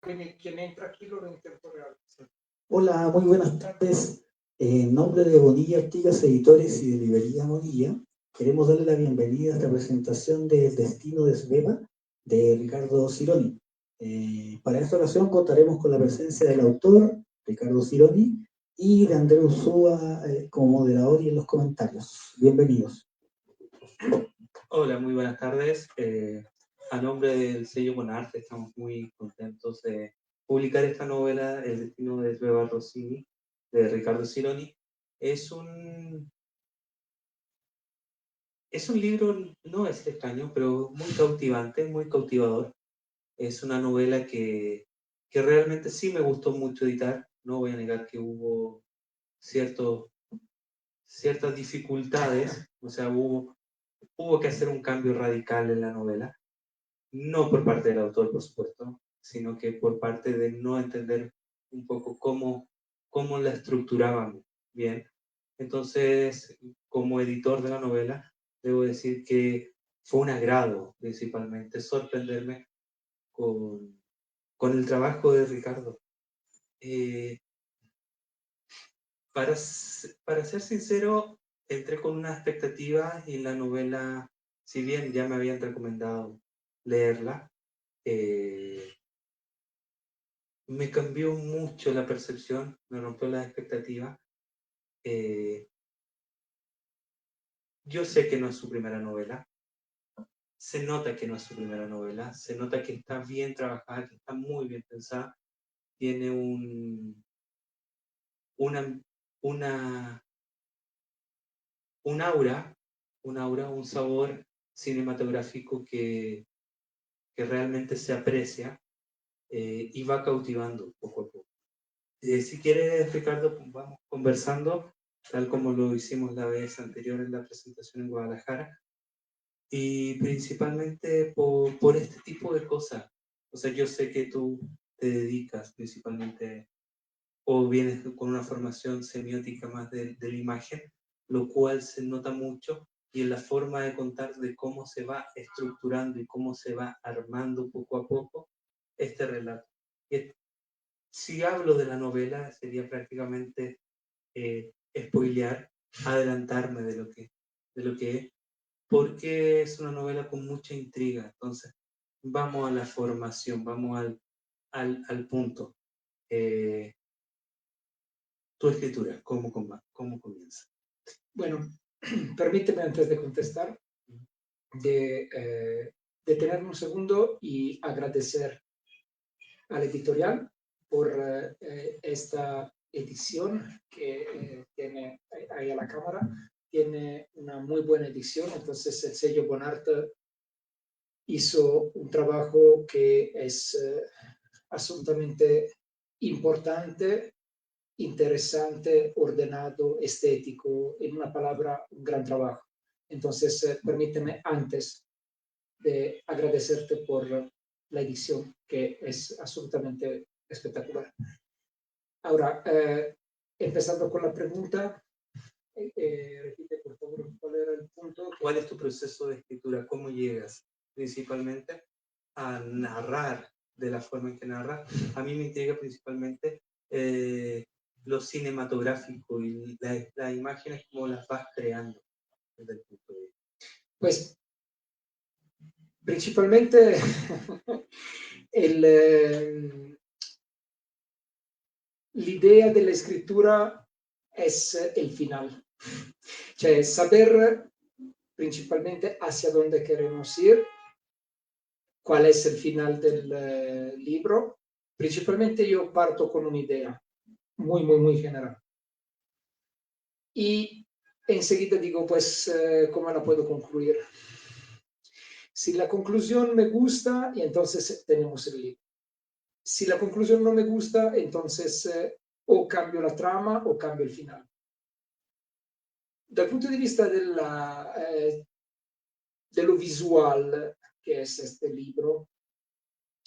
quien entra aquí lo ve en tiempo real. Hola, muy buenas tardes. En nombre de Bonilla Artigas Editores y de Librería Bonilla, queremos darle la bienvenida a esta presentación de El Destino de Sveva de Ricardo Cironi. Para esta ocasión contaremos con la presencia del autor, Ricardo Cironi, y de Andrés Ursúa como moderador y en los comentarios. Bienvenidos. Hola, muy buenas tardes. A nombre del sello Bonarte estamos muy contentos de publicar esta novela, El Destino de Sveva Rossini, de Ricardo Cironi. Es un libro, no es extraño, pero muy cautivante, muy cautivador. Es una novela que realmente sí me gustó mucho editar. No voy a negar que hubo ciertas dificultades, o sea, hubo que hacer un cambio radical en la novela. No por parte del autor, por supuesto, sino que por parte de no entender un poco cómo la estructurábamos bien. Entonces, como editor de la novela, debo decir que fue un agrado, principalmente, sorprenderme con el trabajo de Ricardo. Para ser sincero, entré con una expectativa y la novela, si bien ya me habían recomendado leerla, me cambió mucho la percepción, me rompió la expectativa. Yo sé que no es su primera novela, se nota que no es su primera novela, se nota que está bien trabajada, que está muy bien pensada, tiene un aura, un sabor cinematográfico que realmente se aprecia y va cautivando poco a poco. Si quieres, Ricardo, vamos conversando, tal como lo hicimos la vez anterior en la presentación en Guadalajara, y principalmente por este tipo de cosas. O sea, yo sé que tú te dedicas principalmente o vienes con una formación semiótica más de la imagen, lo cual se nota mucho y en la forma de contar de cómo se va estructurando y cómo se va armando poco a poco este relato. Si hablo de la novela, sería prácticamente spoilear, adelantarme de lo que es, porque es una novela con mucha intriga. Entonces, vamos a la formación, vamos al punto. Tu escritura, ¿cómo comienza? Bueno, permíteme antes de contestar, detenerme un segundo y agradecer al editorial por esta edición que tiene ahí a la cámara. Tiene una muy buena edición, entonces el sello Bonarte hizo un trabajo que es absolutamente importante, interesante, ordenado, estético, en una palabra, un gran trabajo. Entonces, permíteme antes de agradecerte por la edición, que es absolutamente espectacular. Ahora, empezando con la pregunta, repite por favor cuál era el punto. ¿Cuál es tu proceso de escritura? ¿Cómo llegas principalmente a narrar de la forma en que narras? A mí me intriga principalmente lo cinematográfico y las imágenes, cómo las vas creando desde el punto de vista. Pues, principalmente, l'idea della scrittura es el final. Cioè, saber principalmente hacia dónde queremos ir, cuál es el final del libro. Principalmente yo parto con una idea muy, muy, muy general. Y enseguida digo, pues, ¿cómo la puedo concluir? Si la conclusión me gusta, y entonces tenemos el libro. Si la conclusión no me gusta, entonces o cambio la trama o cambio il finale. Dal punto di vista dello visual, che è este libro,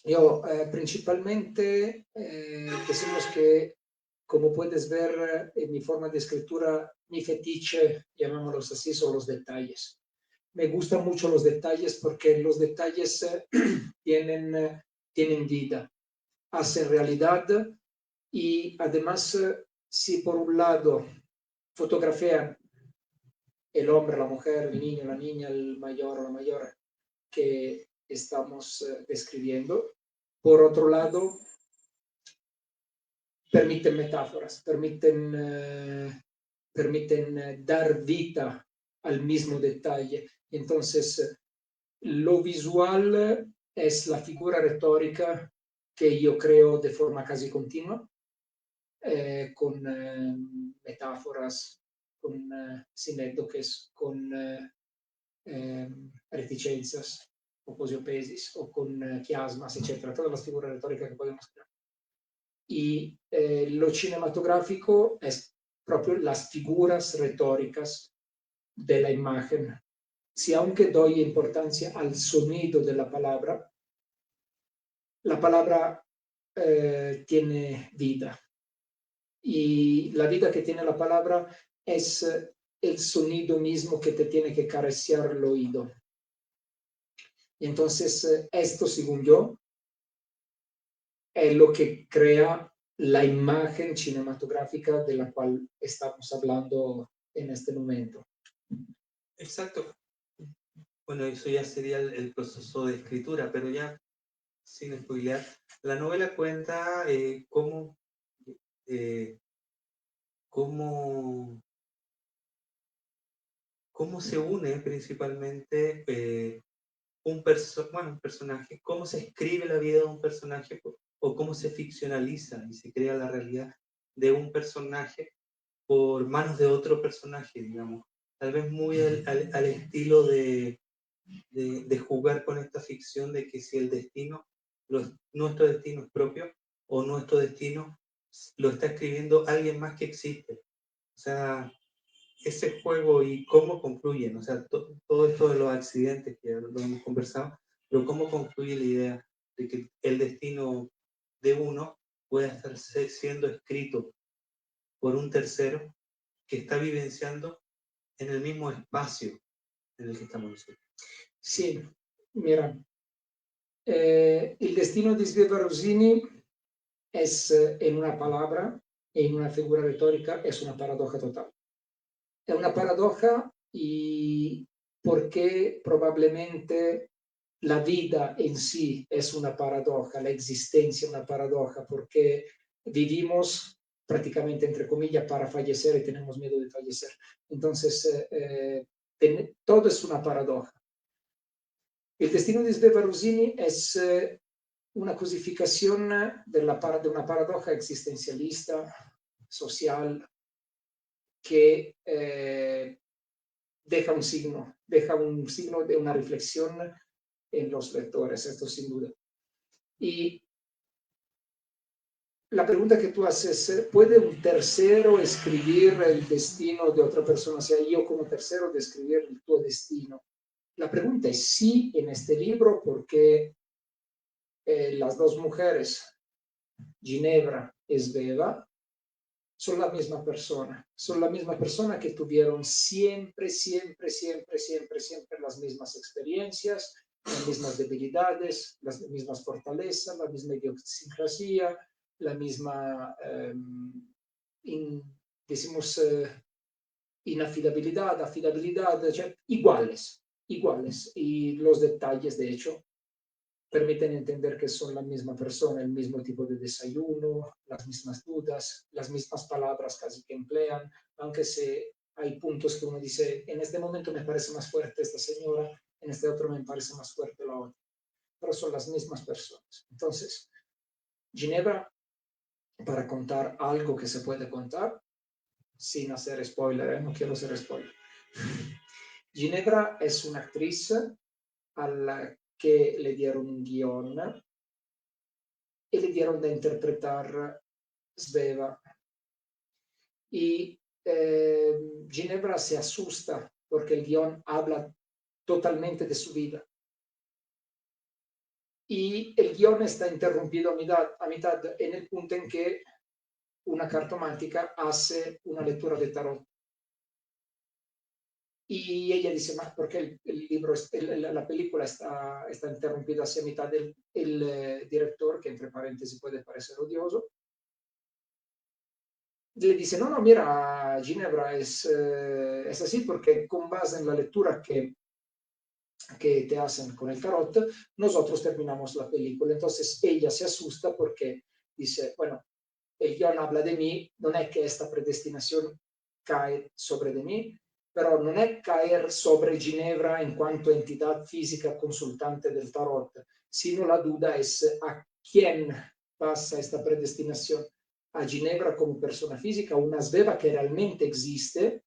yo principalmente decimos que, como puedes ver en mi forma de escritura, mi fetiche, llamémoslos así, son los detalles. Me gustan mucho los detalles porque los detalles tienen vida. hacen realidad y además si por un lado fotografían el hombre, la mujer, el niño, la niña, el mayor o la mayor que estamos describiendo, por otro lado permiten metáforas, permiten dar vida al mismo detalle. Entonces, lo visual es la figura retórica que yo creo de forma casi continua, con metáforas, con sinédoques, con reticencias, o posiopesis, o con chiasmas, etcétera, todas las figuras retóricas que podemos crear. Y lo cinematográfico es proprio las figuras retóricas de la imagen. Si aunque doy importancia al sonido de la palabra tiene vida. Y la vida que tiene la palabra es el sonido mismo que te tiene que acariciar el oído. Y entonces esto, según yo, es lo que crea la imagen cinematográfica de la cual estamos hablando en este momento. Exacto. Bueno, eso ya sería el proceso de escritura, pero ya sin spoilear, la novela cuenta cómo se une principalmente un personaje, cómo se escribe la vida de un personaje o cómo se ficcionaliza y se crea la realidad de un personaje por manos de otro personaje, digamos. Tal vez muy al estilo de jugar con esta ficción de que si el destino, nuestro destino es propio o nuestro destino lo está escribiendo alguien más que existe. O sea, ese juego y cómo concluyen, o sea, todo esto de los accidentes que lo hemos conversado, pero cómo concluye la idea de que el destino de uno pueda estar siendo escrito por un tercero que está vivenciando en el mismo espacio en el que estamos nosotros. Sí, mira, el destino di Sveva Rosini es, en una palabra, en una figura retórica, es una paradoja total. Es una paradoja y porque probablemente la vida en sí es una paradoja, la existencia es una paradoja, porque vivimos prácticamente, entre comillas, para fallecer y tenemos miedo de fallecer. Entonces, todo es una paradoja. El destino de Sveva Rosini es una cosificación de una paradoja existencialista, social, que deja un signo de una reflexión en los lectores, esto sin duda. Y la pregunta que tú haces, ¿puede un tercero escribir el destino de otra persona? O sea, yo como tercero de escribir el tuo destino. La pregunta es sí en este libro, porque las dos mujeres, Ginevra y Sveva, son la misma persona que tuvieron siempre las mismas experiencias, las mismas debilidades, las mismas fortalezas, la misma idiosincrasia, la misma, inafidabilidad, afidabilidad, cioè, iguales. Y los detalles, de hecho, permiten entender que son la misma persona, el mismo tipo de desayuno, las mismas dudas, las mismas palabras casi que emplean, aunque hay puntos que uno dice, en este momento me parece más fuerte esta señora, en este otro me parece más fuerte la otra, pero son las mismas personas. Entonces, Ginevra, para contar algo que se puede contar, sin hacer spoiler, no quiero hacer spoiler. Ginevra es una actriz a la que le dieron un guión y le dieron de interpretar Sveva. Y Ginevra se asusta porque el guión habla totalmente de su vida. Y el guión está interrumpido a mitad en el punto en que una cartomántica hace una lectura de tarot. Y ella dice, ma perché il libro, la película está interrumpida hacia mitad del director, que entre paréntesis puede parecer odioso, le dice, no, no, mira, Ginebra, es así porque con base en la lectura que te hacen con el tarot, nosotros terminamos la película. Entonces ella se asusta porque dice, bueno, el guión habla de mí, non è che esta predestinación cae sobre de mí, però non è caer sobre Ginebra en cuanto entidad física consultante del tarot, sino la duda es a quién pasa esta predestinación, a Ginebra como persona física, una sveva que realmente existe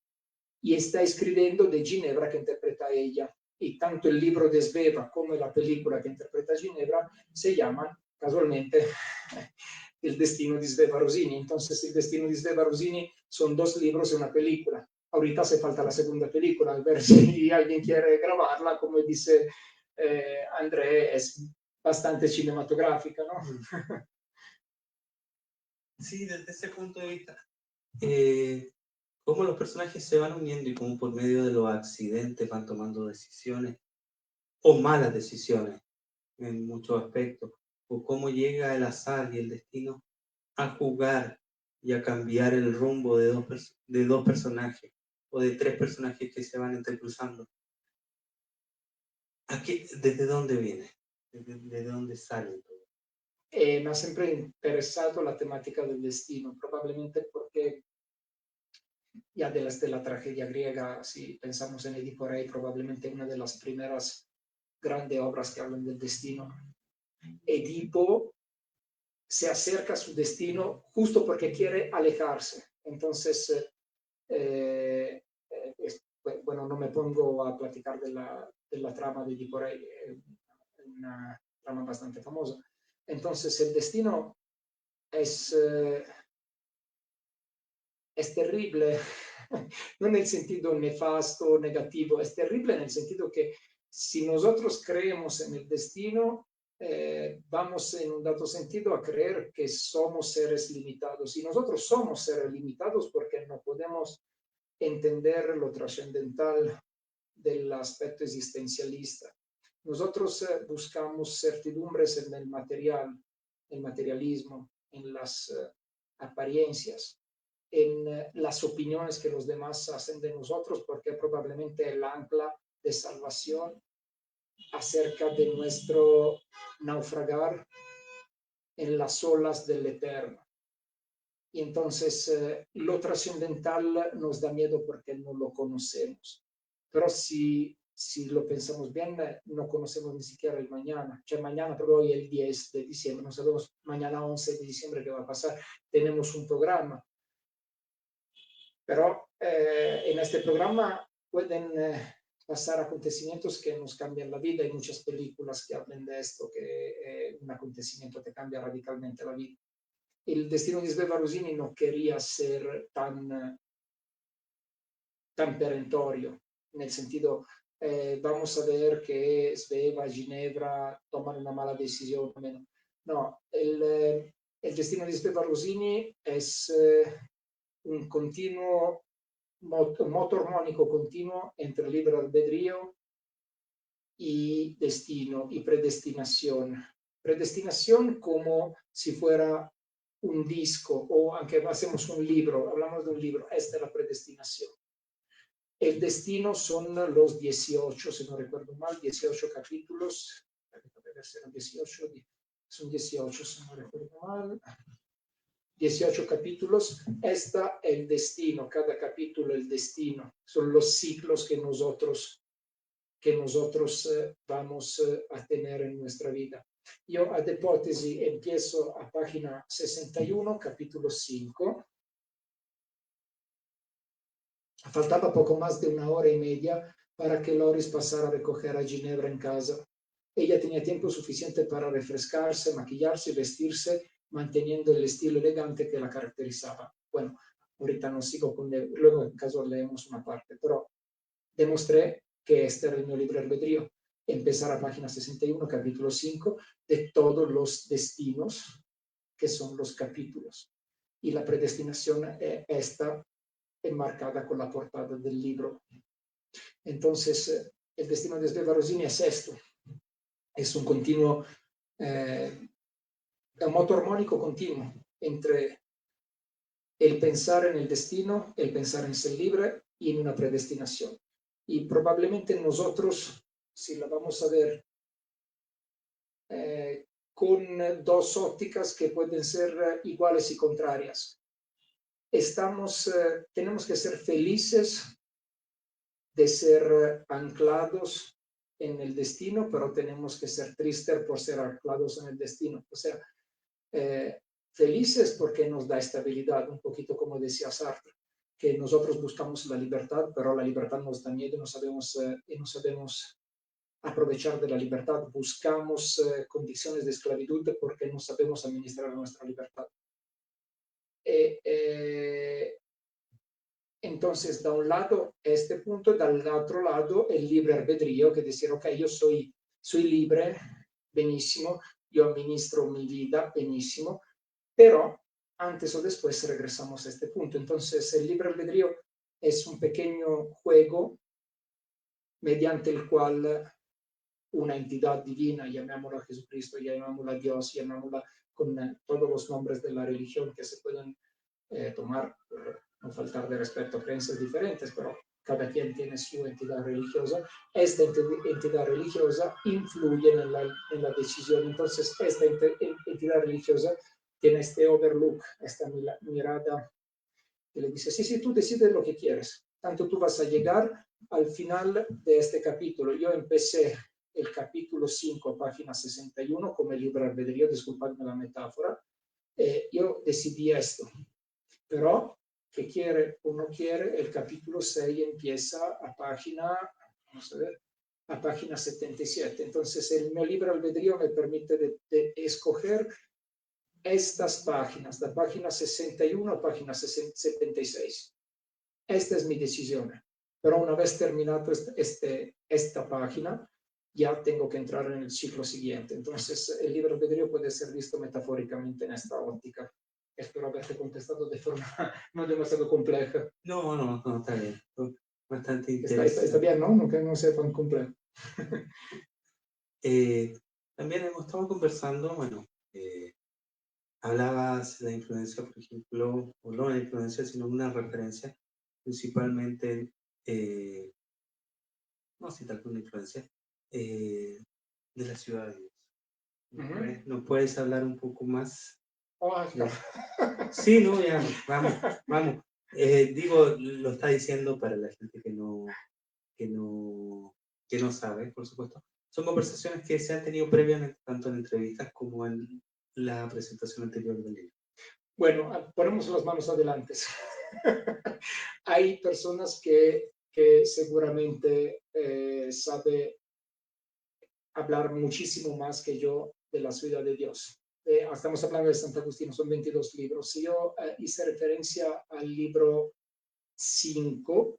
y está escribiendo de Ginebra que interpreta a ella. Y tanto el libro de Sveva como la película que interpreta a Ginebra se llaman casualmente El destino di Sveva Rosini. Entonces, El destino di Sveva Rosini son 2 libros y una película. Ahorita hace falta la segunda película, a ver si alguien quiere grabarla, como dice André, es bastante cinematográfica, ¿no? Sí, desde ese punto de vista, cómo los personajes se van uniendo y cómo por medio de los accidentes van tomando decisiones o malas decisiones en muchos aspectos, o cómo llega el azar y el destino a jugar y a cambiar el rumbo de dos personajes o de 3 personajes que se van entrecruzando. ¿Desde dónde viene? ¿Desde dónde sale todo? Me ha siempre interesado la temática del destino, probablemente porque ya de la tragedia griega, si pensamos en Edipo Rey, probablemente una de las primeras grandes obras que hablan del destino. Edipo se acerca a su destino justo porque quiere alejarse. Entonces, bueno, no me pongo a platicar de la trama de Edipo Rey, una trama bastante famosa. Entonces, el destino es terrible, no en el sentido nefasto, negativo, es terrible en el sentido que si nosotros creemos en el destino, vamos en un dado sentido a creer que somos seres limitados. Y nosotros somos seres limitados porque no podemos entender lo trascendental del aspecto existencialista. Nosotros buscamos certidumbres en el material, el materialismo, en las apariencias, en las opiniones que los demás hacen de nosotros, porque probablemente el ancla de salvación acerca de nuestro naufragar en las olas del eterno. Y entonces lo trascendental nos da miedo porque no lo conocemos. Pero si lo pensamos bien, no conocemos ni siquiera el mañana. Cioè mañana, pero hoy el 10 de diciembre, no sabemos mañana 11 de diciembre qué va a pasar. Tenemos un programa. Pero en este programa pueden pasar acontecimientos que nos cambian la vida. Hay muchas películas que hablan de esto, que un acontecimiento te cambia radicalmente la vida. El destino di Sveva Rosini no quería ser tan perentorio, nel sentido, vamos a ver que Sveva, Ginebra toman una mala decisión. No, el destino di Sveva Rosini es un continuo moto armónico continuo entre libre albedrío y destino y predestinación. Predestinación como si fuera un disco o aunque hacemos un libro, hablamos de un libro, esta es la predestinación. El destino son los 18, si no recuerdo mal, 18 capítulos, son 18, si no recuerdo mal. 18 capítulos, está el destino, cada capítulo el destino, son los ciclos que nosotros vamos a tener en nuestra vida. Yo, ad hipótesis, empiezo a página 61, capítulo 5. Faltaba poco más de 1 hora y media para que Loris pasara a recoger a Ginebra en casa. Ella tenía tiempo suficiente para refrescarse, maquillarse y vestirse, manteniendo el estilo elegante que la caracterizaba. Bueno, ahorita no sigo con luego en caso leemos una parte, pero demostré que este era el mio libre albedrío. Empezar a página 61, capítulo 5, de todos los destinos que son los capítulos. Y la predestinación está enmarcada con la portada del libro. Entonces, el destino de Sveva Rosini es esto, es un continuo, un moto armónico continuo entre el pensar en el destino, el pensar en ser libre y en una predestinación. Y probablemente nosotros, si la vamos a ver con dos ópticas que pueden ser iguales y contrarias, tenemos que ser felices de ser anclados en el destino, pero tenemos que ser tristes por ser anclados en el destino. O sea, felices porque nos da estabilidad, un poquito como decía Sartre, que nosotros buscamos la libertad, pero la libertad nos da miedo y no sabemos aprovechar de la libertad. Buscamos condiciones de esclavitud porque no sabemos administrar nuestra libertad. Entonces, da un lado este punto, dal otro lado el libre albedrío, que decir, ok, yo soy libre, benissimo, yo administro mi vida, benissimo, pero antes o después regresamos a este punto. Entonces, el libre albedrío es un pequeño juego mediante el cual una entidad divina, llamémosla Jesucristo, llamémosla Dios, llamémosla con todos los nombres de la religión que se pueden tomar, no faltar de respeto a creencias diferentes, pero cada quien tiene su entidad religiosa. Esta entidad religiosa influye en la decisión. Entonces, esta entidad religiosa tiene este overlook, esta mirada que le dice, sí, tú decides lo que quieres, tanto tú vas a llegar al final de este capítulo. Yo empecé el capítulo 5, página 61, como el libre albedrío, disculpadme la metáfora, yo decidí esto, pero que quiere o no quiere, el capítulo 6 empieza a página, vamos a ver, a página 77. Entonces, el mio libre albedrío me permite de escoger estas páginas, da página 61 a página 76. Esta es mi decisión. Pero una vez terminado esta página, ya tengo que entrar en el ciclo siguiente. Entonces, el libre albedrío puede ser visto metafóricamente en esta óptica. Espero haberte contestado de forma no demasiado compleja. No, está bien. Bastante interesante. Está bien, ¿no? Que no sea tan complejo. También hemos estado conversando, bueno, hablabas de la influencia, por ejemplo, o no la influencia, sino una referencia, principalmente, no citar una influencia, de la ciudad de Dios. ¿Nos puedes hablar un poco más? Oh, sí, no, ya, vamos. Digo, lo está diciendo para la gente que no sabe, por supuesto. Son conversaciones que se han tenido previamente, tanto en entrevistas como en la presentación anterior del libro. Bueno, ponemos las manos adelante. Hay personas que seguramente sabe hablar muchísimo más que yo de la ciudad de Dios. Estamos hablando de Santo Agustino, son 22 libros. Yo hice referencia al libro 5,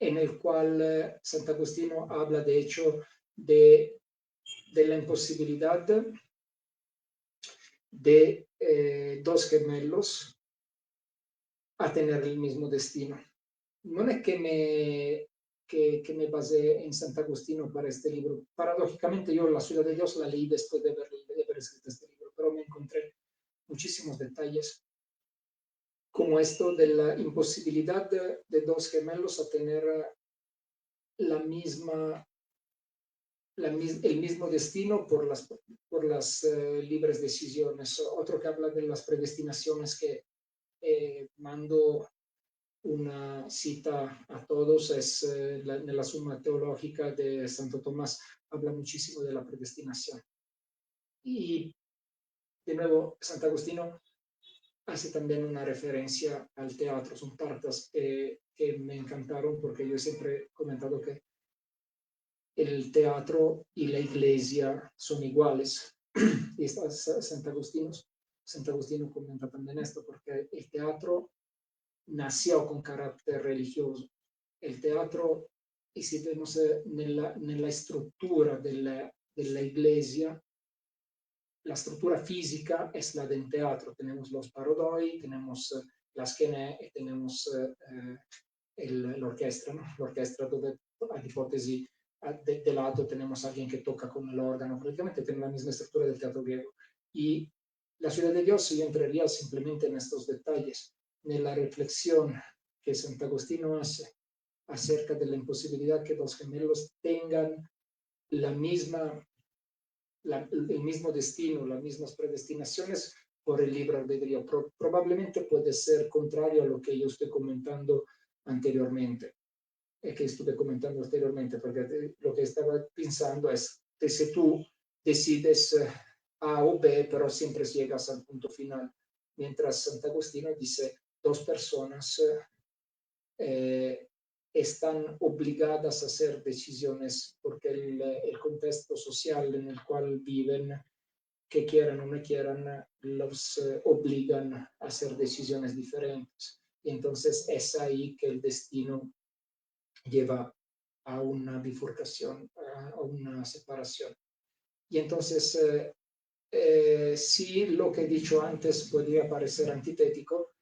en el cual Santo Agustino habla, de hecho, de la imposibilidad de dos gemelos a tener el mismo destino. No es que me basé en Santo Agustino para este libro. Paradójicamente, yo La ciudad de Dios la leí después de haber escrito este libro, pero me encontré muchísimos detalles como esto de la imposibilidad de dos gemelos a tener el mismo destino por las libres decisiones. Otro que habla de las predestinaciones, que mando una cita a todos, es en la Suma Teológica de Santo Tomás, habla muchísimo de la predestinación. Y de nuevo, Santo Agustino hace también una referencia al teatro. Son partes que me encantaron, porque yo siempre he comentado que el teatro y la iglesia son iguales. Y Santo Agustino comenta también esto, porque el teatro nació con carácter religioso. El teatro, y si vemos nella estructura della iglesia, la estructura física es la del teatro. Tenemos los parodoi, tenemos las quené, tenemos l'orchestra, ¿no? L'orchestra dove ad ipotesi de lado tenemos a alguien que toca con el órgano, prácticamente tiene la misma estructura del teatro griego. Y la Ciudad de Dios yo entraría simplemente en estos detalles, en la reflexión que Sant'Agostino hace acerca de la imposibilidad que los gemelos tengan el mismo destino, las mismas predestinaciones por el libre albedrío. Probablemente puede ser contrario a lo que yo estoy comentando anteriormente, porque lo que estaba pensando es que si tú decides A o B, pero siempre llegas al punto final, mientras Sant'Agostino dice dos personas están obligadas a hacer decisiones porque el contexto social en el cual viven, que quieran o no quieran, los obligan a hacer decisiones diferentes. Y entonces es ahí que el destino lleva a una bifurcación, a una separación. Y entonces, sí, lo que he dicho antes podría parecer antitético,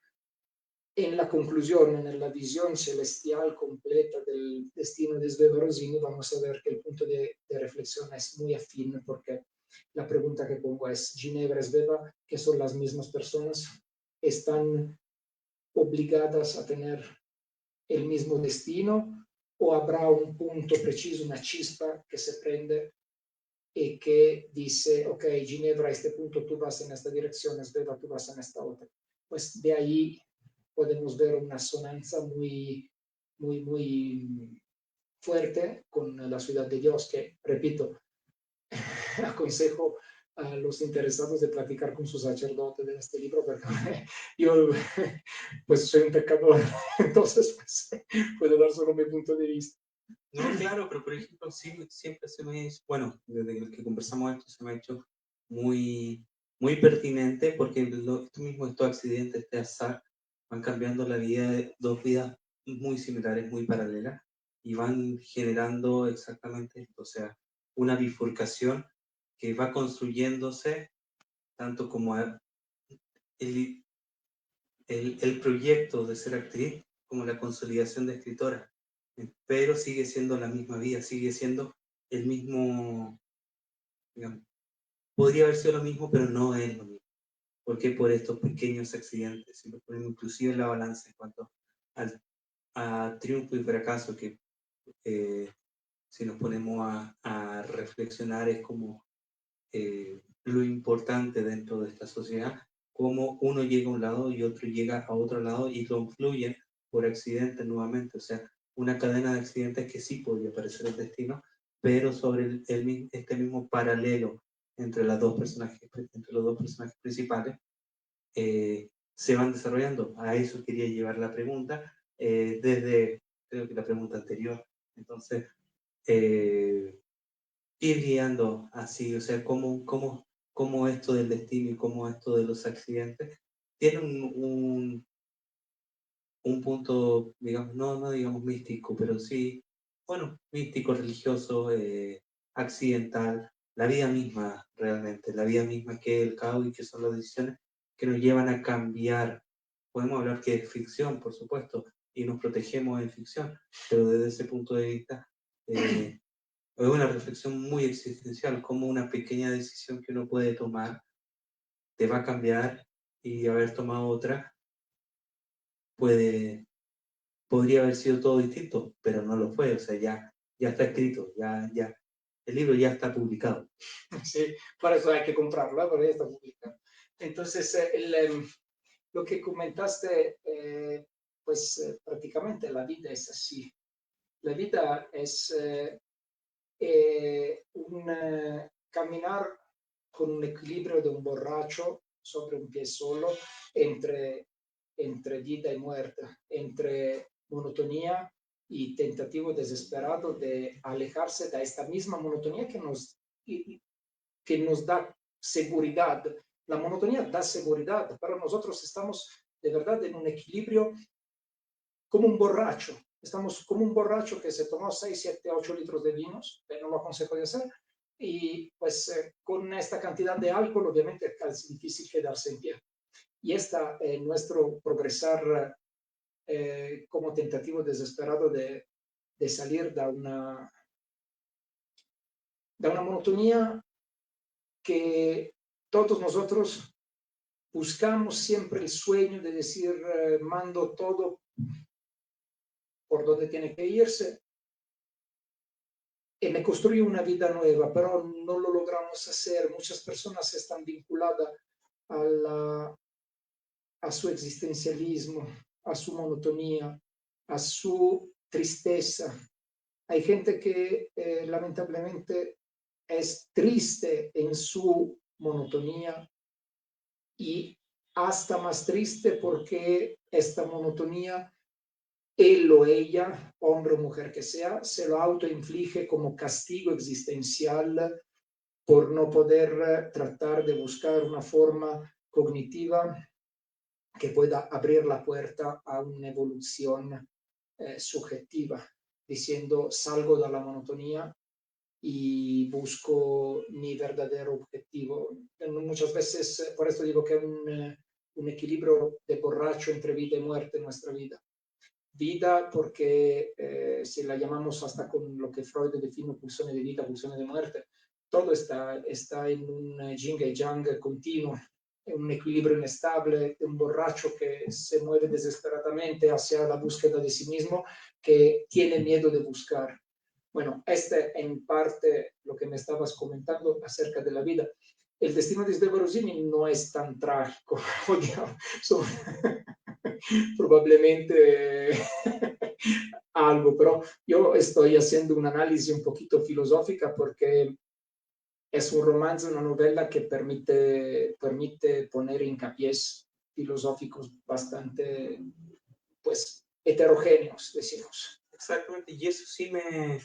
en la conclusión, en la visión celestial completa del destino de Sveva Rosini, vamos a ver que el punto de reflexión es muy afín, porque la pregunta que pongo es, Ginevra y Sveva, que son las mismas personas, ¿están obligadas a tener el mismo destino o habrá un punto preciso, una chispa que se prende y que dice, ok, Ginevra, a este punto tú vas en esta dirección, Sveva, tú vas en esta otra? Pues de ahí podemos ver una sonanza muy fuerte con la Ciudad de Dios, que, repito, aconsejo a los interesados de platicar con su sacerdote de este libro, porque yo pues soy un pecador, entonces pues, puedo dar solo mi punto de vista. No, claro, pero por ejemplo, sí, siempre se me hizo, bueno, desde que conversamos esto se me ha hecho muy pertinente, porque estos accidentes, este azar, van cambiando la vida de dos vidas muy similares, muy paralelas, y van generando exactamente esto, o sea, una bifurcación que va construyéndose tanto como el proyecto de ser actriz como la consolidación de escritora, pero sigue siendo la misma vida, sigue siendo el mismo, digamos, podría haber sido lo mismo, pero no es lo mismo. Porque por estos pequeños accidentes, si lo ponemos inclusive en la balanza en cuanto a triunfo y fracaso, que si nos ponemos a reflexionar es como lo importante dentro de esta sociedad, cómo uno llega a un lado y otro llega a otro lado y confluyen por accidentes nuevamente. O sea, una cadena de accidentes que sí podría parecer el destino, pero sobre este mismo paralelo entre los dos personajes principales, se van desarrollando. A eso quería llevar la pregunta, desde creo que la pregunta anterior. Entonces, ir guiando así, o sea, cómo esto del destino y cómo esto de los accidentes tiene un punto, digamos, no digamos místico, pero sí, bueno, místico, religioso, accidental, la vida misma realmente, la vida misma que es el caos y que son las decisiones que nos llevan a cambiar. Podemos hablar que es ficción, por supuesto, y nos protegemos en ficción, pero desde ese punto de vista, es una reflexión muy existencial, como una pequeña decisión que uno puede tomar te va a cambiar y haber tomado otra podría haber sido todo distinto, pero no lo fue, o sea, ya está escrito, el libro ya está publicado. Sí, para eso hay que comprarlo, pero ya está publicado. Entonces, lo que comentaste, pues prácticamente la vida es así. La vida es un caminar con un equilibrio de un borracho sobre un pie solo entre vida y muerte, entre monotonía y tentativo desesperado de alejarse de esta misma monotonía que nos da seguridad. La monotonía da seguridad, pero nosotros estamos de verdad en un equilibrio como un borracho. Estamos como un borracho que se tomó 6, 7, 8 litros de vinos, no lo aconsejo de hacer, y pues con esta cantidad de alcohol obviamente es difícil quedarse en pie. Y nuestro progresar como tentativo desesperado de salir de una monotonía que todos nosotros buscamos siempre el sueño de decir, mando todo por donde tiene que irse y me construyo una vida nueva, pero no lo logramos hacer. Muchas personas están vinculadas a su existencialismo, a su monotonía, a su tristeza. Hay gente que lamentablemente es triste en su monotonía y hasta más triste porque esta monotonía, él o ella, hombre o mujer que sea, se lo autoinflige como castigo existencial por no poder tratar de buscar una forma cognitiva que pueda abrir la puerta a una evolución subjetiva, diciendo salgo de la monotonía y busco mi verdadero objetivo. Muchas veces, por esto digo que es un equilibrio de borracho entre vida y muerte en nuestra vida. Vida porque si la llamamos hasta con lo que Freud define pulsione de vida, pulsione de muerte, todo está en un yin y yang continuo, en un equilibrio inestable, de un borracho que se mueve desesperadamente hacia la búsqueda de sí mismo, que tiene miedo de buscar. Bueno, en parte lo que me estabas comentando acerca de la vida. El destino de Sveva Rosini no es tan trágico, probablemente algo, pero yo estoy haciendo un análisis un poquito filosófica porque es un romance, una novela que permite poner hincapiés filosóficos bastante, pues, heterogéneos, decimos. Exactamente, y eso sí me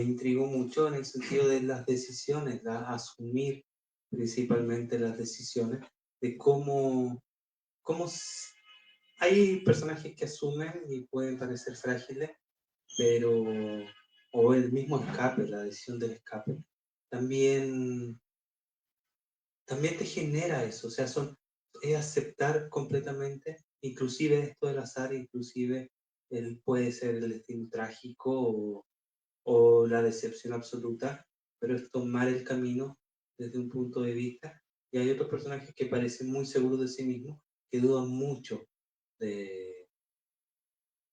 intrigó mucho en el sentido de las decisiones, asumir principalmente las decisiones, de cómo hay personajes que asumen y pueden parecer frágiles, pero, o el mismo escape, la decisión del escape, también te genera eso, o sea, es aceptar completamente, inclusive esto del azar, inclusive puede ser el destino trágico o la decepción absoluta, pero es tomar el camino desde un punto de vista. Y hay otros personajes que parecen muy seguros de sí mismos, que dudan mucho de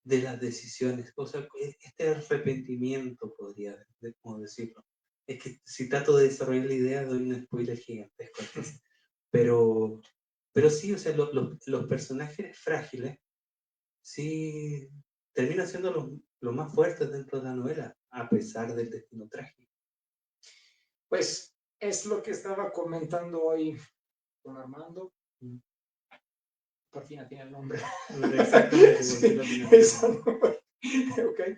las decisiones. O sea, este arrepentimiento, podría como decirlo. Es que si trato de desarrollar la idea, doy un spoiler gigantesco. Entonces, pero sí, o sea, los personajes frágiles sí terminan siendo los más fuertes dentro de la novela, a pesar del destino trágico. Pues es lo que estaba comentando hoy con Armando. Por fin tiene el nombre. Exactamente. Sí, okay.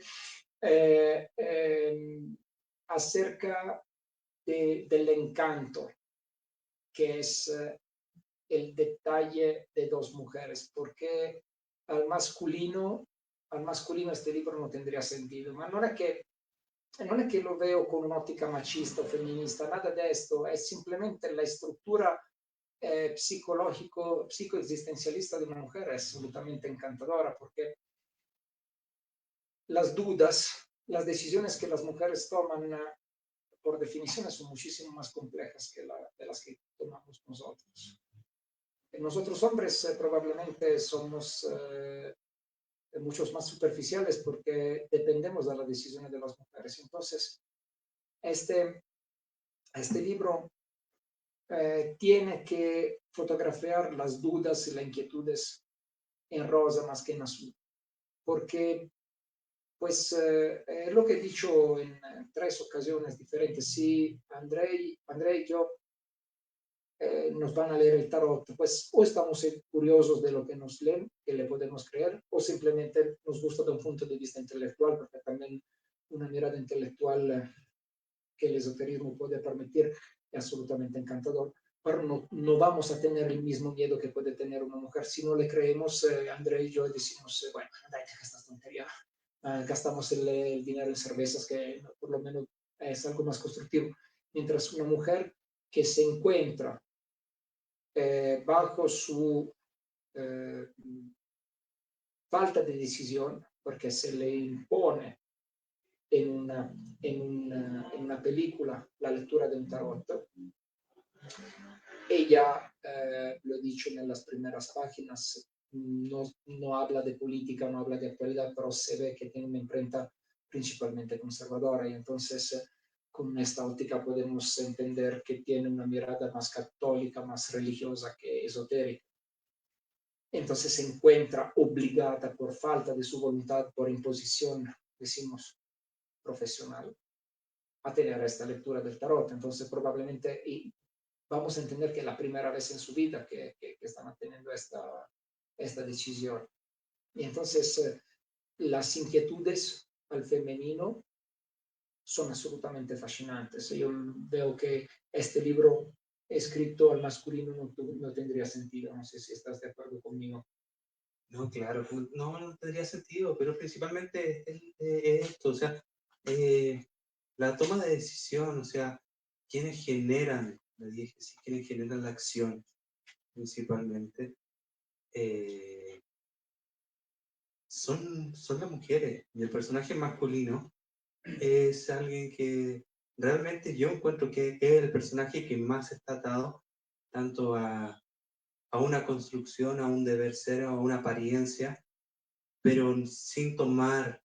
Acerca del encanto, que es el detalle de dos mujeres, porque al masculino este libro no tendría sentido, ma non è che lo veo con un'ottica machista o femminista, nada de esto, es simplemente la estructura psicoexistencialista de una mujer es absolutamente encantadora, porque las dudas, las decisiones que las mujeres toman, por definición, son muchísimo más complejas que de las que tomamos nosotros. Nosotros hombres probablemente somos muchos más superficiales porque dependemos de las decisiones de las mujeres. Entonces, este libro tiene que fotografiar las dudas y las inquietudes en rosa más que en azul, porque pues lo que he dicho en 3 ocasiones diferentes, si Andrei y yo nos van a leer el tarot, pues o estamos curiosos de lo que nos leen, que le podemos creer, o simplemente nos gusta de un punto de vista intelectual, porque también una mirada intelectual que el esoterismo puede permitir es absolutamente encantador, pero no vamos a tener el mismo miedo que puede tener una mujer. Si no le creemos, André y yo decimos, bueno, deja esta tontería, gastamos el dinero en cervezas, que por lo menos es algo más constructivo. Mientras una mujer que se encuentra bajo su falta de decisión, porque se le impone en una película la lectura de un tarot. Ella, lo he dicho en las primeras páginas, no habla de política, no habla de actualidad, pero se ve que tiene una imprenta principalmente conservadora, y entonces con esta óptica podemos entender que tiene una mirada más católica, más religiosa que esotérica. Entonces se encuentra obligada por falta de su voluntad, por imposición, decimos, profesional, a tener esta lectura del tarot. Entonces probablemente vamos a entender que es la primera vez en su vida que están teniendo esta decisión. Y entonces las inquietudes al femenino son absolutamente fascinantes. Yo veo que este libro escrito al masculino no tendría sentido. No sé si estás de acuerdo conmigo. No, claro, no tendría sentido, pero principalmente es esto, o sea, la toma de decisión, o sea, quienes generan la diégesis, quienes generan la acción, principalmente, son las mujeres. Y el personaje masculino es alguien que realmente yo encuentro que es el personaje que más está atado tanto a una construcción, a un deber ser, a una apariencia, pero sin tomar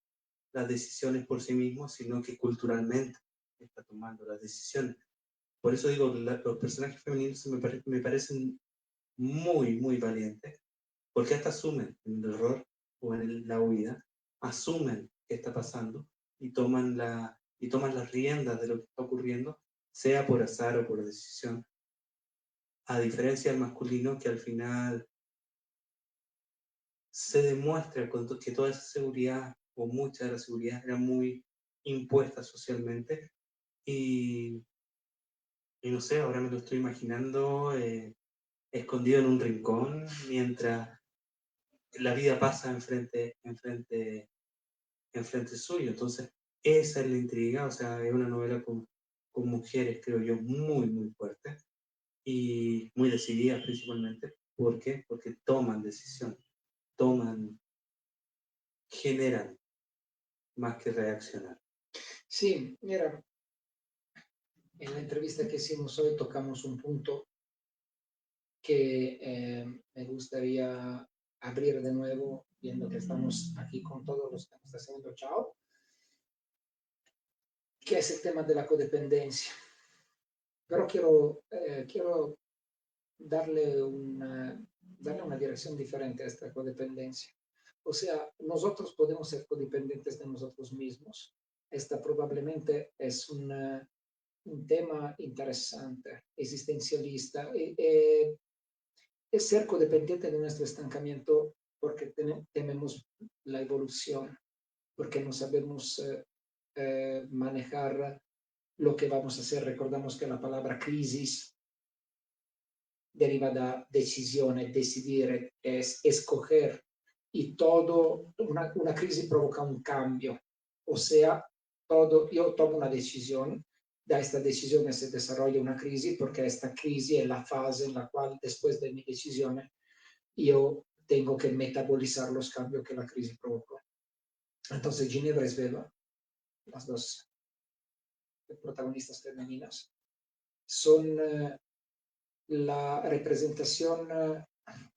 las decisiones por sí mismo, sino que culturalmente está tomando las decisiones. Por eso digo, los personajes femeninos me parecen muy, muy valientes, porque hasta asumen el error o en la huida, asumen qué está pasando y toman las riendas de lo que está ocurriendo, sea por azar o por decisión, a diferencia del masculino, que al final se demuestra que toda esa seguridad o mucha de la seguridad era muy impuesta socialmente y no sé, ahora me lo estoy imaginando escondido en un rincón mientras la vida pasa enfrente suyo. Entonces, esa es la intriga, o sea, es una novela con mujeres, creo yo, muy, muy fuertes y muy decididas principalmente. ¿Por qué? Porque toman decisión, generan más que reaccionar. Sí, mira, en la entrevista que hicimos hoy tocamos un punto que me gustaría abrir de nuevo, viendo que estamos aquí con todos los que nos están haciendo chao, que es el tema de la codependencia. Pero quiero darle una dirección diferente a esta codependencia. O sea, nosotros podemos ser codependientes de nosotros mismos. Esta probablemente es un tema interesante, existencialista. Es ser codependiente de nuestro estancamiento porque tememos la evolución, porque no sabemos manejar lo que vamos a hacer. Recordamos que la palabra crisis deriva da decisione, decidere, escoger, y una crisis provoca un cambio, o sea, yo tomo una decisión, da esta decisión se desarrolla una crisis, porque esta crisis es la fase en la cual después de mi decisión yo tengo que metabolizar los cambios que la crisis provocó. Entonces Ginebra y Sveva, las dos protagonistas femeninas, son la representación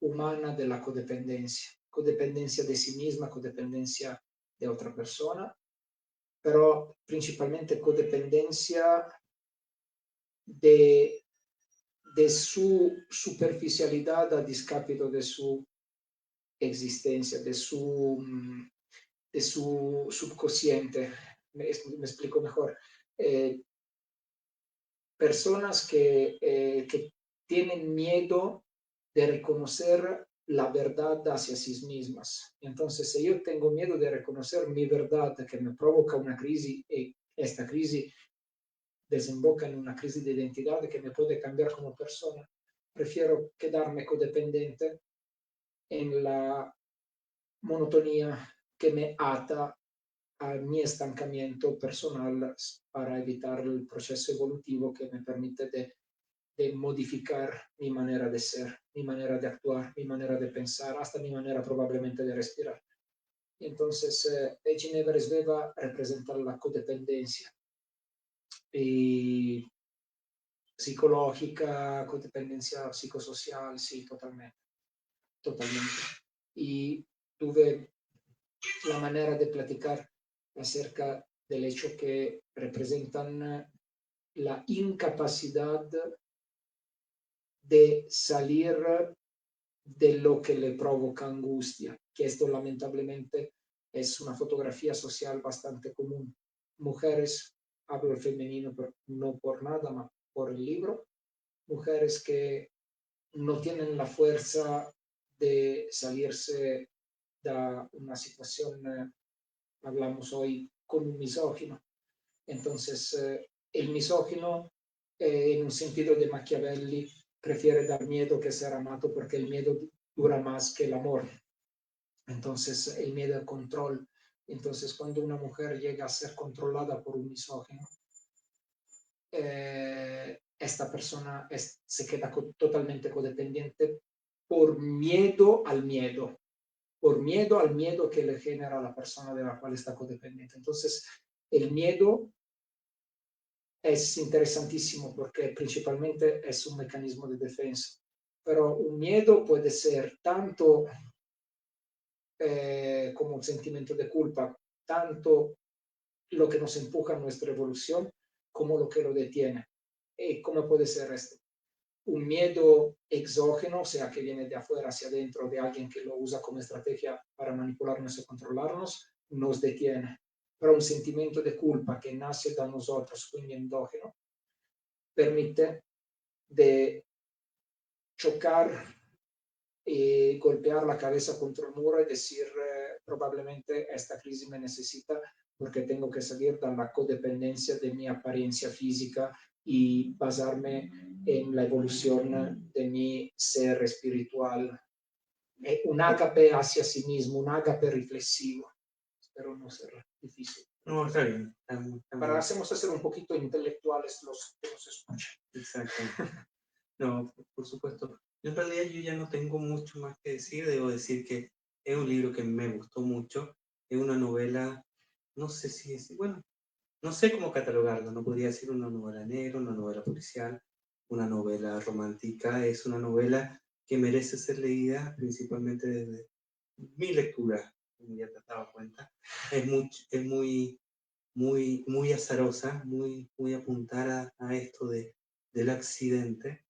humana de la codependencia de sí misma, codependencia de otra persona, pero principalmente codependencia de su superficialidad a discapito de su existencia, de su subconsciente. Me explico mejor. Personas que tienen miedo de reconocer la verdad hacia sí mismas. Entonces, si yo tengo miedo de reconocer mi verdad que me provoca una crisis, y esta crisis desemboca en una crisis de identidad que me puede cambiar como persona, prefiero quedarme codependiente en la monotonía que me ata a mi estancamiento personal para evitar el proceso evolutivo que me permite de modificar mi manera de ser, mi manera de actuar, mi manera de pensar, hasta mi manera probablemente de respirar. Entonces, Ginevra Sveva representa la codependencia y psicológica, codependencia psicosocial, sí, totalmente, totalmente. Y tuve la manera de platicar acerca del hecho que representan la incapacidad de salir de lo que le provoca angustia, que esto lamentablemente es una fotografía social bastante común. Mujeres, hablo del femenino, pero no por nada, más por el libro, mujeres que no tienen la fuerza de salirse de una situación, hablamos hoy con un misógino. Entonces, el misógino, en un sentido de Machiavelli, prefiere dar miedo que ser amado porque el miedo dura más que el amor. Entonces, el miedo al control. Entonces, cuando una mujer llega a ser controlada por un misógino, esta persona se queda totalmente codependiente por miedo al miedo, que le genera a la persona de la cual está codependiente. Entonces, el miedo es interesantísimo porque principalmente es un mecanismo de defensa, pero un miedo puede ser tanto como un sentimiento de culpa, tanto lo que nos empuja a nuestra evolución como lo que lo detiene. ¿Y cómo puede ser esto? Un miedo exógeno, o sea, que viene de afuera hacia adentro, de alguien que lo usa como estrategia para manipularnos y controlarnos, nos detiene. Pero un sentimiento de culpa que nace da nosotros, quindi endógeno, permite de chocar y golpear la cabeza contra el muro y decir, probablemente esta crisis me necesita porque tengo que salir de la codependencia de mi apariencia física y basarme en la evolución de mi ser espiritual. Un ágape hacia sí mismo, un ágape reflexivo. Espero no ser difícil. No, está bien. Para hacemos ser un poquito intelectuales los que nos escuchan. Exacto. No, por supuesto. En realidad yo ya no tengo mucho más que decir. Debo decir que es un libro que me gustó mucho. Es una novela, no sé si es, bueno, no sé cómo catalogarlo. No podría decir una novela negra, una novela policial, una novela romántica. Es una novela que merece ser leída principalmente desde mi lectura, como ya te has dado cuenta. Es muy azarosa, muy apuntada a esto del accidente,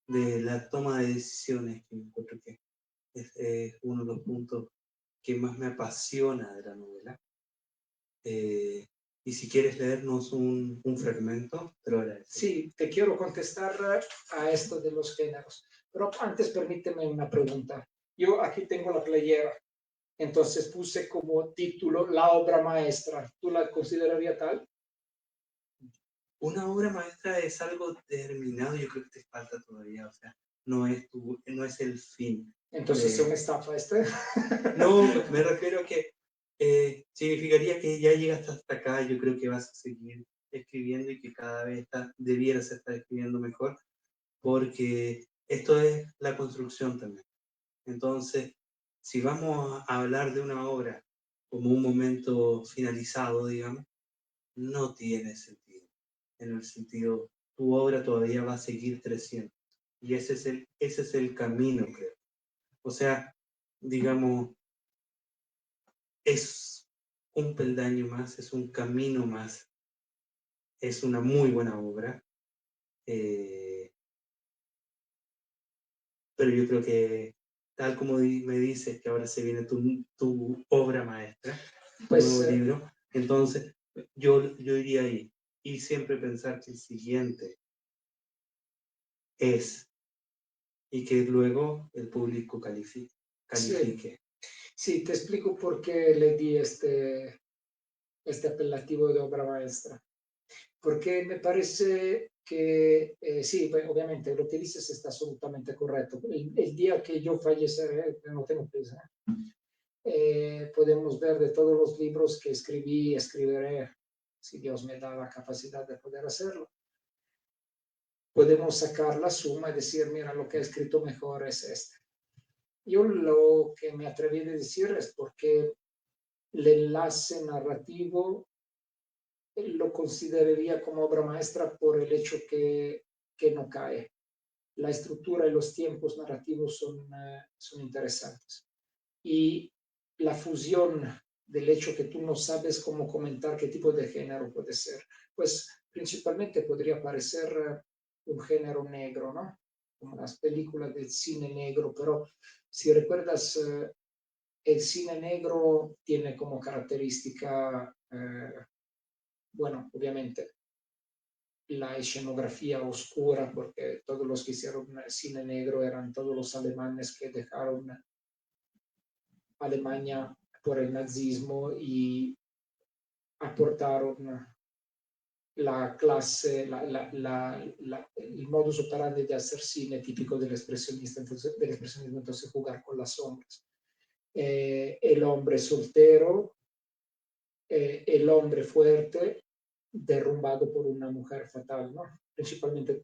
de la toma de decisiones, que encuentro que es uno de los puntos que más me apasiona de la novela. Y si quieres leernos un fragmento, te lo agradezco. Sí, te quiero contestar a esto de los géneros, pero antes permíteme una pregunta. Yo aquí tengo la playera, entonces puse como título La obra maestra. ¿Tú la considerarías tal? Una obra maestra es algo terminado, yo creo que te falta todavía, o sea, no es el fin. Entonces es una estafa este. No, me refiero a que significaría que ya llegaste hasta acá, yo creo que vas a seguir escribiendo y que cada vez debieras estar escribiendo mejor, porque esto es la construcción también. Entonces, si vamos a hablar de una obra como un momento finalizado, digamos, no tiene sentido. En el sentido, tu obra todavía va a seguir creciendo. Y ese es el camino, creo. O sea, digamos, es un peldaño más, es un camino más, es una muy buena obra, pero yo creo que tal como me dices que ahora se viene tu obra maestra, tu nuevo libro, entonces yo iría ahí y siempre pensar que el siguiente es y que luego el público califique. Sí, te explico por qué le di este apelativo de obra maestra. Porque me parece que, sí, obviamente lo que dices está absolutamente correcto. El día que yo falleceré, no tengo prisa, podemos ver de todos los libros que escribí, escribiré, si Dios me da la capacidad de poder hacerlo. Podemos sacar la suma y decir, mira, lo que he escrito mejor es este. Yo lo que me atreví a decir es porque el enlace narrativo lo consideraría como obra maestra por el hecho que no cae. La estructura y los tiempos narrativos son interesantes. Y la fusión del hecho que tú no sabes cómo comentar qué tipo de género puede ser, pues principalmente podría parecer un género negro, ¿no? Como las películas del cine negro, pero si recuerdas, el cine negro tiene como característica, bueno, obviamente, la escenografía oscura, porque todos los que hicieron cine negro eran todos los alemanes que dejaron Alemania por el nazismo y aportaron la clase, el modus operandi de hacer cine típico del expresionista, del expresionismo, entonces jugar con las sombras. El hombre soltero, el hombre fuerte, derrumbado por una mujer fatal, ¿no? Principalmente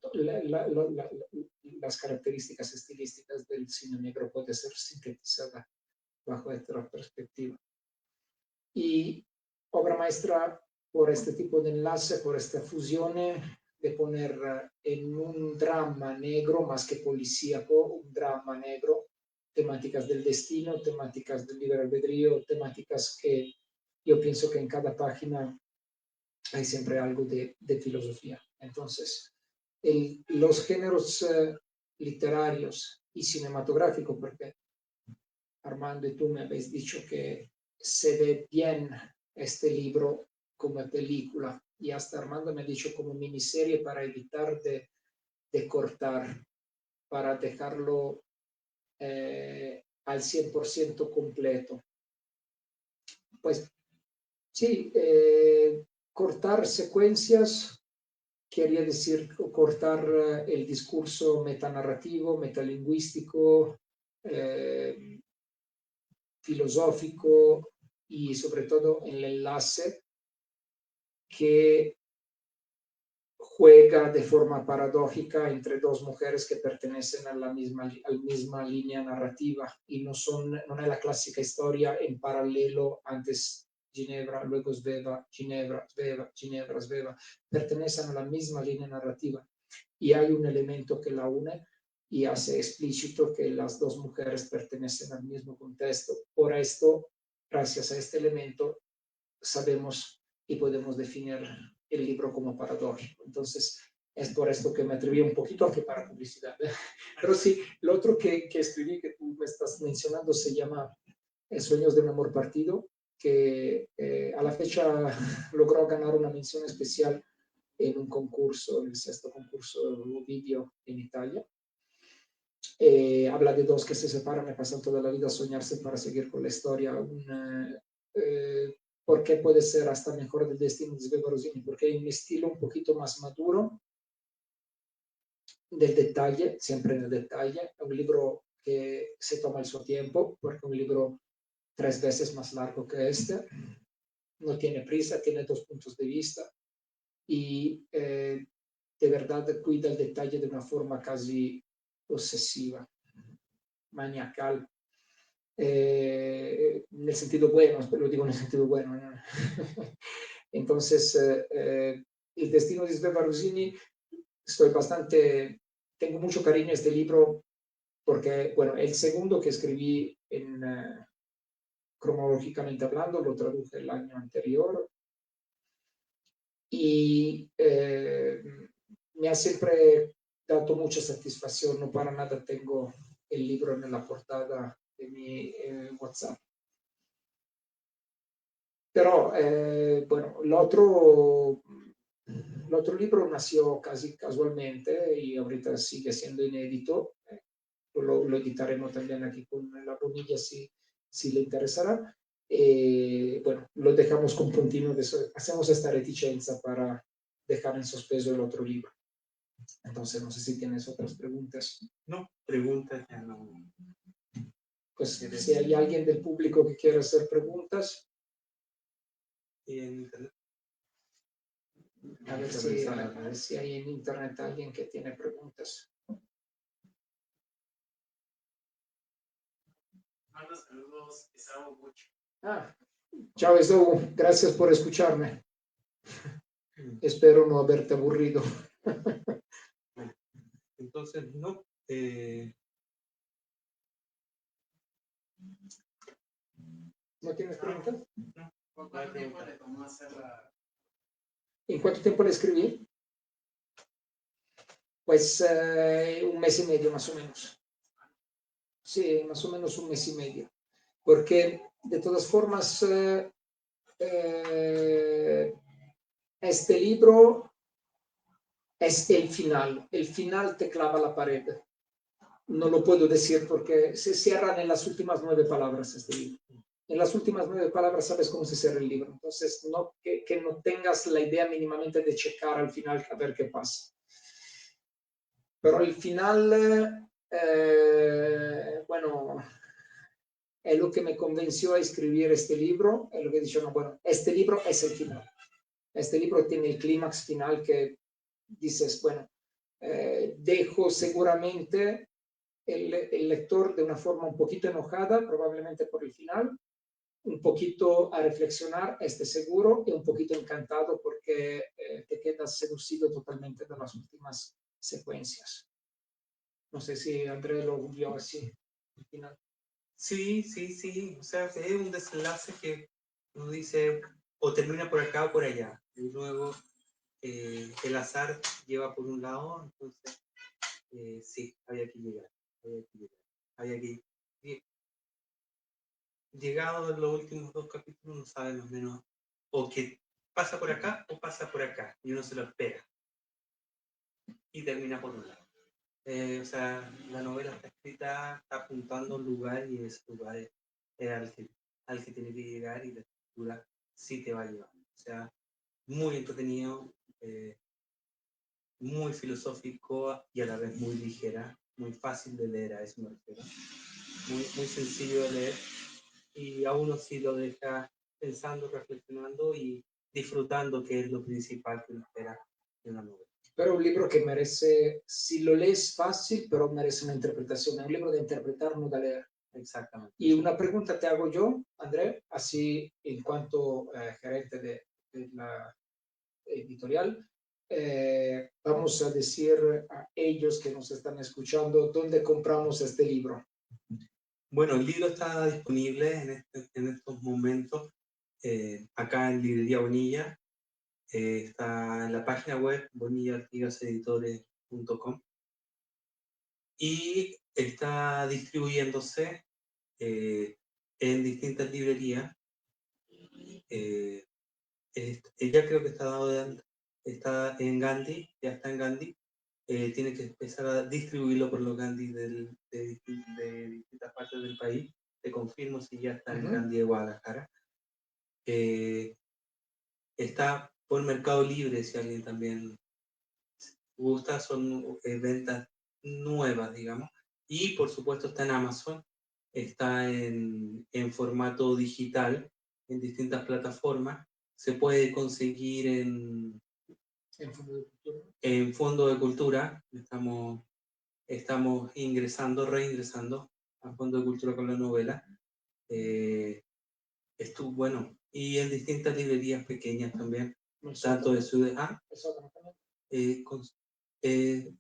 las características estilísticas del cine negro puede ser sintetizada bajo esta perspectiva. Y obra maestra por este tipo de enlace, por esta fusión de poner en un drama negro más que policíaco, un drama negro, temáticas del destino, temáticas del libre albedrío, temáticas que yo pienso que en cada página hay siempre algo de filosofía. Entonces, los géneros literarios y cinematográficos, porque Armando y tú me habéis dicho que se ve bien este libro como película, y hasta Armando me ha dicho como miniserie para evitar de cortar, para dejarlo al 100% completo. Pues sí, cortar secuencias quería decir cortar el discurso metanarrativo, metalingüístico, filosófico y sobre todo el enlace que juega de forma paradójica entre dos mujeres que pertenecen a la misma línea narrativa y no es la clásica historia en paralelo, antes Ginebra, luego Sveva, Ginebra, Sveva, Ginebra, Sveva, pertenecen a la misma línea narrativa y hay un elemento que la une y hace explícito que las dos mujeres pertenecen al mismo contexto. Por esto, gracias a este elemento, sabemos y podemos definir el libro como paradójico. Entonces, es por esto que me atreví un poquito, aunque para publicidad. Pero sí, lo otro que escribí, que tú me estás mencionando, se llama Sueños de un amor partido, que a la fecha logró ganar una mención especial en un concurso, el sexto concurso Ovidio en Italia. Habla de dos que se separan y pasan toda la vida a soñarse para seguir con la historia. ¿Por qué puede ser hasta mejor del destino de Sveva Rosini? Porque hay un estilo un poquito más maduro del detalle, siempre en el detalle. Es un libro que se toma el su tiempo, porque es un libro 3 veces más largo que este. No tiene prisa, tiene 2 puntos de vista y de verdad cuida el detalle de una forma casi obsesiva, maniacal. Nel sentido bueno, lo digo nel sentido bueno, ¿no? Entonces, El destino de Sveva Rosini, tengo mucho cariño a este libro porque, bueno, el segundo que escribí cronológicamente hablando, lo traduje el año anterior y me ha siempre dado mucha satisfacción, no para nada tengo el libro en la portada de mi WhatsApp. Pero, bueno, el otro libro nació casi casualmente y ahorita sigue siendo inédito. Lo editaremos también aquí con la Bonilla si le interesará. Bueno, lo dejamos con puntino, hacemos esta reticencia para dejar en sospeso el otro libro. Entonces, no sé si tienes otras preguntas. No, preguntas ya no. Pues si hay alguien del público que quiera hacer preguntas. ¿Y en internet? A ver si hay en internet alguien que tiene preguntas. Manda saludos, Esau Bucho. Ah, Chao, Esaú. Gracias por escucharme. Espero no haberte aburrido. Entonces, no. ¿No tienes preguntas? No. ¿Cuánto tiempo le tomó hacer la...? ¿En cuánto tiempo le escribí? Pues 1 mes y medio más o menos. Sí, más o menos 1 mes y medio. Porque de todas formas, este libro es el final. El final te clava la pared. No lo puedo decir porque se cierran en las últimas 9 palabras este libro. En las últimas 9 palabras sabes cómo se cierra el libro. Entonces, no, que no tengas la idea mínimamente de checar al final a ver qué pasa. Pero al final, bueno, es lo que me convenció a escribir este libro, es lo que dijeron, bueno, este libro es el final. Este libro tiene el clímax final que dices, bueno, dejo seguramente el lector de una forma un poquito enojada, probablemente por el final, un poquito a reflexionar, esté seguro, y un poquito encantado porque te quedas seducido totalmente de las últimas secuencias. No sé si André lo vio así al final. Sí, sí, sí. O sea, es un desenlace que uno dice o termina por acá o por allá. Y luego el azar lleva por un lado, entonces sí, había que llegar. Había que llegado a los últimos 2 capítulos, no sabe más o menos o que pasa por acá o pasa por acá y uno se lo espera y termina por un lado. O sea, la novela está escrita, está apuntando a un lugar y ese lugar es al que tiene que llegar y la escritura sí te va a llevar. O sea, muy entretenido, muy filosófico y a la vez muy ligera, muy fácil de leer, a eso me refiero. Muy, muy sencillo de leer y a uno sí lo deja pensando, reflexionando y disfrutando, que es lo principal que uno espera de una novela. Pero un libro que merece, si lo lees fácil, pero merece una interpretación. Es un libro de interpretar, no de leer. Exactamente. Y una pregunta te hago yo, André, así en cuanto gerente de la editorial. Vamos a decir a ellos que nos están escuchando, ¿dónde compramos este libro? Bueno, el libro está disponible en estos momentos acá en Librería Bonilla. Está en la página web bonillaartigaseditores.com y está distribuyéndose en distintas librerías. Ya creo que está dado de alta, está en Gandhi, ya está en Gandhi. Tiene que empezar a distribuirlo por los Gandhi de distintas partes del país. Te confirmo si ya está en Gandhi de Guadalajara. Está por Mercado Libre, si alguien también gusta, son ventas nuevas, digamos. Y por supuesto está en Amazon, está en formato digital, en distintas plataformas. Se puede conseguir en Fondo de Cultura. Estamos reingresando a Fondo de Cultura con la novela. Bueno, y en distintas librerías pequeñas también, tanto de Ciudad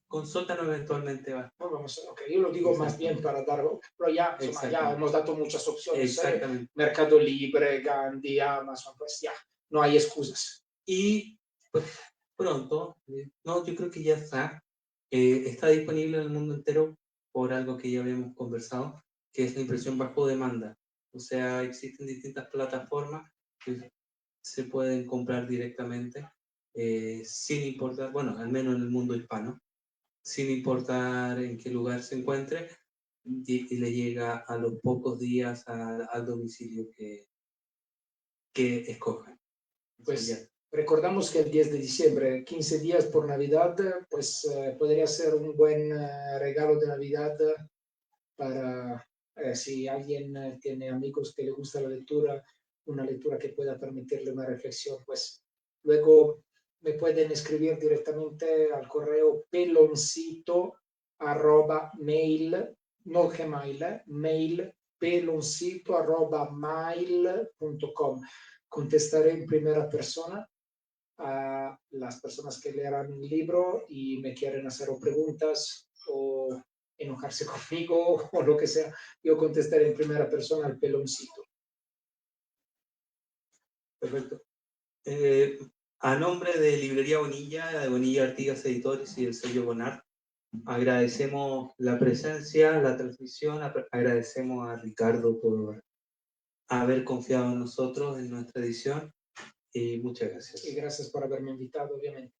con Sótano eventualmente va. No, yo lo digo más bien para dar, pero ya, insomma, ya hemos dado muchas opciones. Exactamente. Mercado Libre, Gandhi, Amazon, pues ya, no hay excusas. Y pues pronto, no, yo creo que ya está disponible en el mundo entero por algo que ya habíamos conversado, que es la impresión bajo demanda. O sea, existen distintas plataformas que se pueden comprar directamente sin importar, bueno, al menos en el mundo hispano, sin importar en qué lugar se encuentre, y le llega a los pocos días al domicilio que escojan. Pues recordamos que el 10 de diciembre, 15 días por Navidad, pues podría ser un buen regalo de Navidad para si alguien tiene amigos que le gusta la lectura, una lectura que pueda permitirle una reflexión, pues luego me pueden escribir directamente al correo peloncito@mail, no Gmail, mail peloncito@mail.com. Contestaré en primera persona a las personas que leerán el libro y me quieren hacer preguntas o enojarse conmigo o lo que sea. Yo contestaré en primera persona al peloncito. Perfecto. A nombre de Librería Bonilla, de Bonilla Artigas Editores y del sello Bonar, agradecemos la presencia, la transmisión, agradecemos a Ricardo por haber confiado en nosotros, en nuestra edición, y muchas gracias. Y gracias por haberme invitado, obviamente.